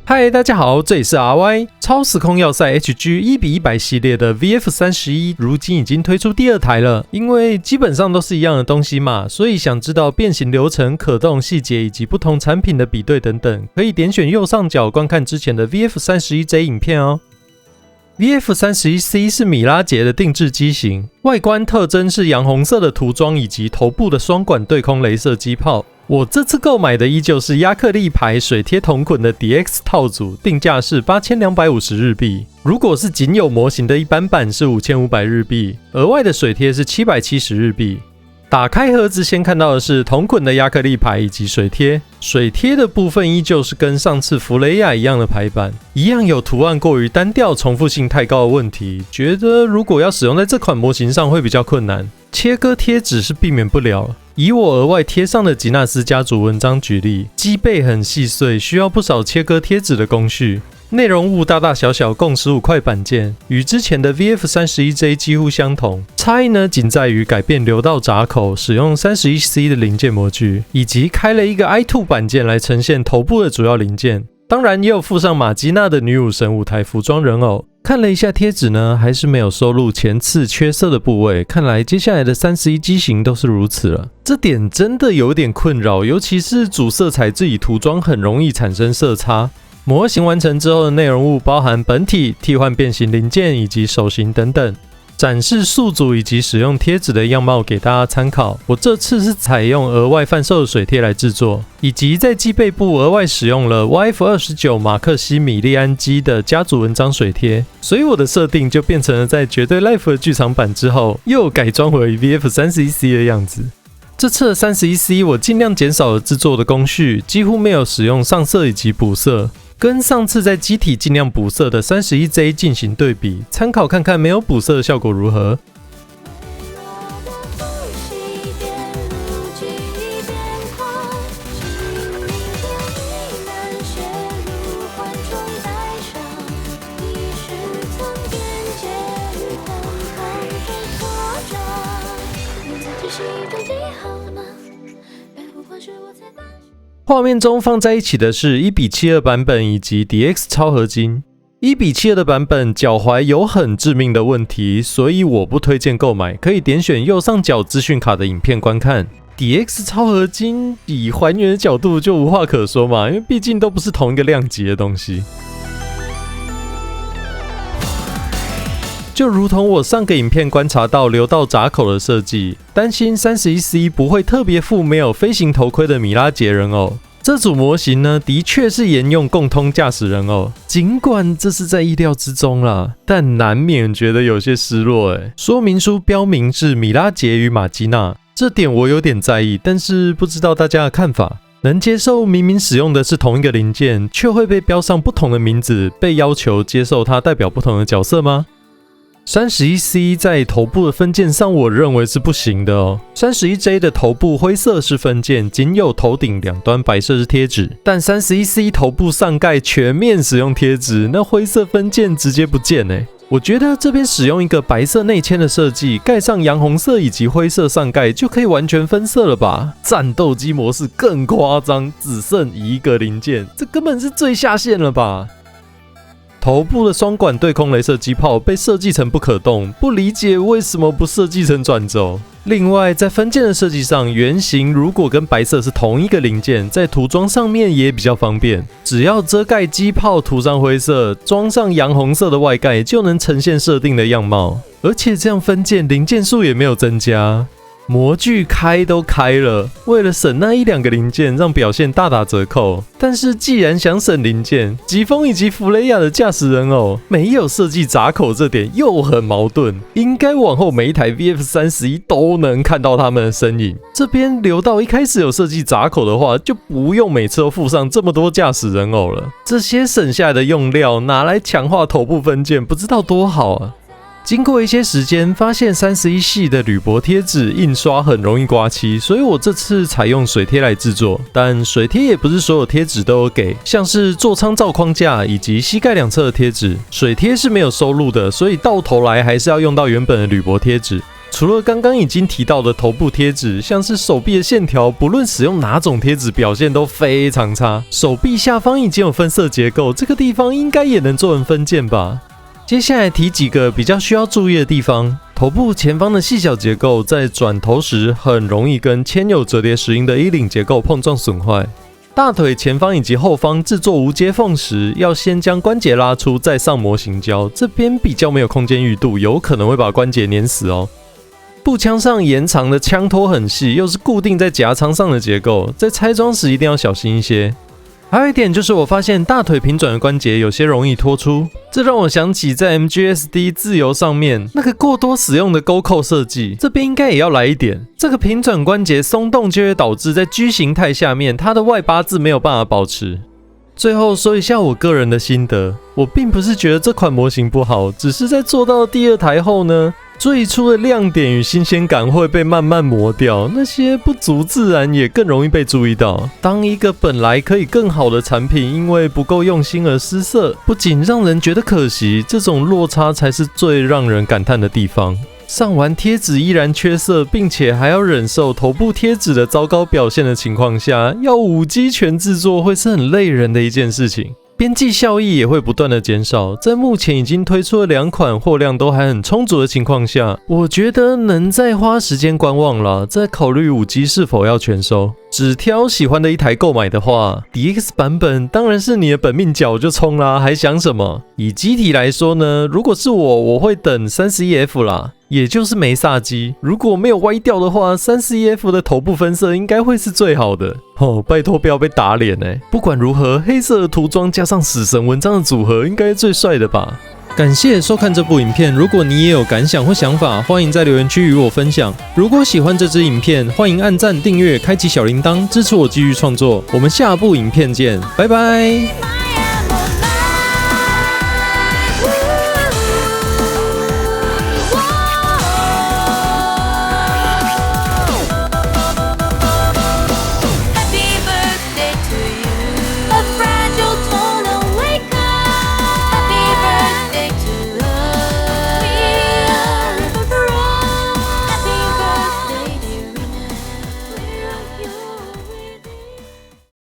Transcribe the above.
嗨，大家好，这里是 RY 超时空要塞 HG 1:100系列的 VF31，如今已经推出第二台了。因为基本上都是一样的东西嘛，所以想知道变形流程、可动细节以及不同产品的比对等等，可以点选右上角观看之前的 VF31J 影片哦。VF31C 是米拉杰的定制机型，外观特征是洋红色的涂装以及头部的双管对空雷射机炮。我这次购买的依旧是亚克力牌水贴同捆的 DX 套组，定价是8250日币。如果是仅有模型的一般版是5500日币，额外的水贴是770日币。打开盒子，先看到的是同捆的亚克力牌以及水贴。水贴的部分依旧是跟上次弗雷亚一样的排版，一样有图案过于单调、重复性太高的问题。觉得如果要使用在这款模型上会比较困难，切割贴纸是避免不了。以我额外贴上的吉纳斯家族文章举例，机背很细碎，需要不少切割贴纸的工序。内容物大大小小共15块板件，与之前的 VF31J 几乎相同。差异呢，仅在于改变流道闸口，使用 31C 的零件模具，以及开了一个 i2 板件来呈现头部的主要零件。当然也有附上马基娜的女武神舞台服装人偶。看了一下贴纸呢，还是没有收录前次缺色的部位，看来接下来的31机型都是如此了。这点真的有点困扰，尤其是主色彩自己涂装很容易产生色差。模型完成之后的内容物包含本体、替换变形零件以及手型等等，展示宿主以及使用贴纸的样貌给大家参考。我这次是采用额外贩售的水贴来制作，以及在机背部额外使用了 YF29 马克西米利安基的家族文章水贴，所以我的设定就变成了在绝对 Life 的剧场版之后，又改装回 VF31C 的样子。这次的 31C 我尽量减少了制作的工序，几乎没有使用上色以及补色。跟上次在机体尽量补色的 31J 进行对比，参考看看没有补色的效果如何。画面中放在一起的是1:72版本以及 DX 超合金。1:72的版本脚踝有很致命的问题，所以我不推荐购买，可以点选右上角资讯卡的影片观看。DX 超合金以还原的角度就无话可说嘛，因为毕竟都不是同一个量级的东西。就如同我上个影片观察到流道闸口的设计，担心 31C 不会特别附没有飞行头盔的米拉杰人偶。这组模型呢，的确是沿用共通驾驶人偶，尽管这是在意料之中啦，但难免觉得有些失落。说明书标明是米拉杰与马基娜，这点我有点在意，但是不知道大家的看法。能接受明明使用的是同一个零件，却会被标上不同的名字，被要求接受它代表不同的角色吗？31C 在头部的分件上，我认为是不行的哦。31J 的头部灰色是分件，仅有头顶两端白色是贴纸，但31C 头部上盖全面使用贴纸，那灰色分件直接不见欸。我觉得这边使用一个白色内嵌的设计，盖上洋红色以及灰色上盖就可以完全分色了吧？战斗机模式更夸张，只剩一个零件，这根本是最下限了吧？头部的双管对空雷射机炮被设计成不可动，不理解为什么不设计成转轴。另外，在分件的设计上，圆形如果跟白色是同一个零件，在涂装上面也比较方便，只要遮盖机炮涂上灰色，装上洋红色的外盖，就能呈现设定的样貌。而且这样分件零件数也没有增加。模具开都开了，为了省那1-2个零件，让表现大打折扣。但是既然想省零件，疾风以及弗雷亚的驾驶人偶没有设计闸口，这点又很矛盾。应该往后每一台 VF31都能看到他们的身影。这边流道一开始有设计闸口的话，就不用每次都附上这么多驾驶人偶了。这些省下来的用料拿来强化头部分件，不知道多好啊！经过一些时间，发现31系的铝箔贴纸印刷很容易刮漆，所以我这次采用水贴来制作。但水贴也不是所有贴纸都有给，像是座舱罩框架以及膝盖两侧的贴纸，水贴是没有收录的，所以到头来还是要用到原本的铝箔贴纸。除了刚刚已经提到的头部贴纸，像是手臂的线条，不论使用哪种贴纸，表现都非常差。手臂下方已经有分色结构，这个地方应该也能做成分件吧。接下来提几个比较需要注意的地方。头部前方的细小结构在转头时很容易跟牵有折叠石英的衣领结构碰撞损坏。大腿前方以及后方制作无接缝时，要先将关节拉出，再上模型胶，这边比较没有空间裕度，有可能会把关节碾死哦。步枪上延长的枪托很细，又是固定在夹仓上的结构，在拆装时一定要小心一些。还有一点就是我发现大腿平转的关节有些容易脱出，这让我想起在 MGSD 自由上面那个过多使用的钩扣设计，这边应该也要来一点。这个平转关节松动就会导致在 G 形态下面它的外八字没有办法保持。最后说一下我个人的心得，我并不是觉得这款模型不好，只是在做到第2台后呢，最初的亮点与新鲜感会被慢慢磨掉，那些不足自然也更容易被注意到。当一个本来可以更好的产品因为不够用心而失色，不仅让人觉得可惜，这种落差才是最让人感叹的地方。上完贴纸依然缺色，并且还要忍受头部贴纸的糟糕表现的情况下，要5G 全制作会是很累人的一件事情。边际效益也会不断的减少，在目前已经推出了2款货量都还很充足的情况下，我觉得能再花时间观望了，再考虑5G 是否要全收。只挑喜欢的一台购买的话 ，DX 版本当然是你的本命角就冲啦，还想什么？以机体来说呢，如果是我会等 31F 啦，也就是梅萨基。如果没有歪掉的话 ，31F 的头部分色应该会是最好的。拜托不要被打脸欸！不管如何，黑色的涂装加上死神文章的组合，应该最帅的吧？感谢收看这部影片，如果你也有感想或想法，欢迎在留言区与我分享。如果喜欢这支影片，欢迎按赞、订阅、开启小铃铛，支持我继续创作。我们下部影片见，拜拜。